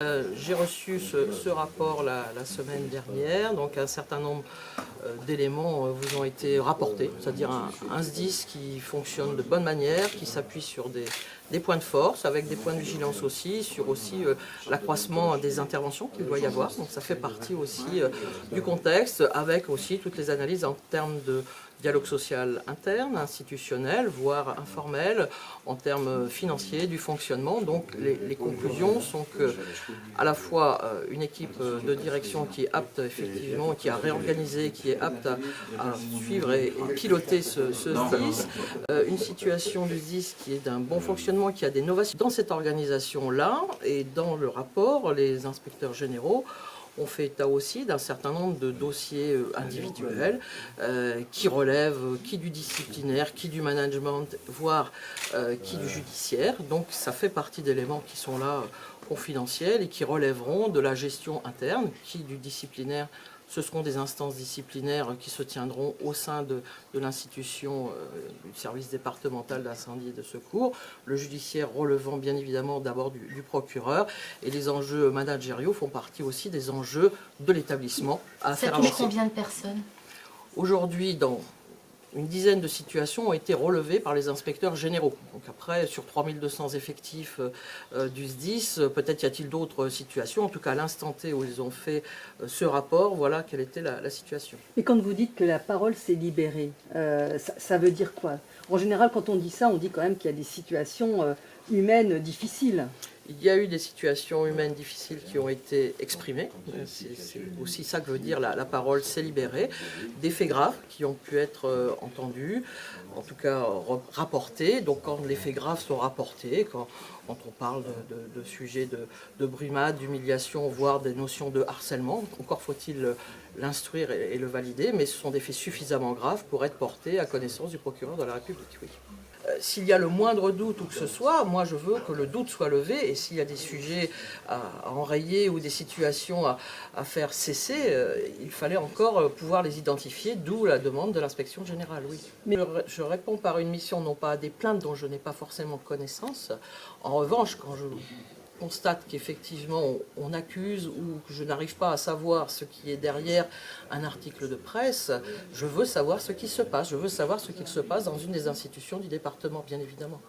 J'ai reçu ce rapport la semaine dernière, donc un certain nombre d'éléments vous ont été rapportés, c'est-à-dire un SDIS qui fonctionne de bonne manière, qui s'appuie sur des points de force, avec des points de vigilance aussi, sur aussi l'accroissement des interventions qu'il doit y avoir, donc ça fait partie aussi du contexte, avec aussi toutes les analyses en termes de dialogue social interne, institutionnel, voire informel, en termes financiers, du fonctionnement. Donc les conclusions sont que à la fois une équipe de direction qui est apte effectivement, qui a réorganisé, qui est apte à suivre et piloter ce SDIS, une situation du SDIS qui est d'un bon fonctionnement, qui a des novations dans cette organisation-là, et dans le rapport, les inspecteurs généraux on fait état aussi d'un certain nombre de dossiers individuels qui relèvent qui du disciplinaire, qui du management, voire qui du judiciaire. Donc ça fait partie d'éléments qui sont là confidentiels et qui relèveront de la gestion interne, qui du disciplinaire. Ce seront des instances disciplinaires qui se tiendront au sein de l'institution du service départemental d'incendie et de secours, le judiciaire relevant bien évidemment d'abord du procureur, et les enjeux managériaux font partie aussi des enjeux de l'établissement à faire avancer. Ça touche combien de personnes? Aujourd'hui, dans une dizaine de situations ont été relevées par les inspecteurs généraux. Donc après, sur 3200 effectifs du SDIS, peut-être y a-t-il d'autres situations. En tout cas, à l'instant T où ils ont fait ce rapport, voilà quelle était la situation. Et quand vous dites que la parole s'est libérée, ça veut dire quoi? En général, quand on dit ça, on dit quand même qu'il y a des situations humaines difficiles. Il y a eu des situations humaines difficiles qui ont été exprimées, c'est aussi ça que veut dire la parole s'est libérée, des faits graves qui ont pu être entendus, en tout cas rapportés. Donc quand les faits graves sont rapportés, quand on parle de sujets de brimade, d'humiliation, voire des notions de harcèlement, encore faut-il l'instruire et le valider, mais ce sont des faits suffisamment graves pour être portés à connaissance du procureur de la République, oui. S'il y a le moindre doute ou que ce soit, moi je veux que le doute soit levé, et s'il y a des sujets à enrayer ou des situations à faire cesser, il fallait encore pouvoir les identifier, d'où la demande de l'inspection générale, oui. Mais je réponds par une mission, non pas à des plaintes dont je n'ai pas forcément connaissance. En revanche, quand je constate qu'effectivement on accuse ou que je n'arrive pas à savoir ce qui est derrière un article de presse, je veux savoir ce qui se passe, je veux savoir ce qu'il se passe dans une des institutions du département, bien évidemment.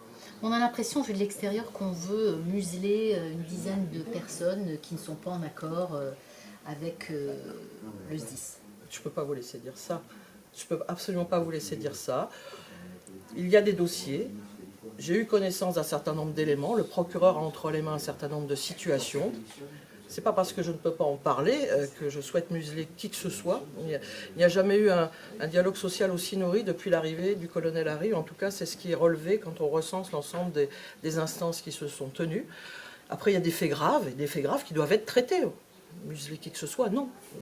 On a l'impression, vu de l'extérieur, qu'on veut museler une dizaine de personnes qui ne sont pas en accord avec le SDIS. Je ne peux pas vous laisser dire ça. Je ne peux absolument pas vous laisser dire ça. Il y a des dossiers. J'ai eu connaissance d'un certain nombre d'éléments. Le procureur a entre les mains un certain nombre de situations. Ce n'est pas parce que je ne peux pas en parler que je souhaite museler qui que ce soit. Il n'y a jamais eu un dialogue social aussi nourri depuis l'arrivée du colonel Harry. En tout cas, c'est ce qui est relevé quand on recense l'ensemble des instances qui se sont tenues. Après, il y a des faits graves qui doivent être traités. Museler qui que ce soit, non.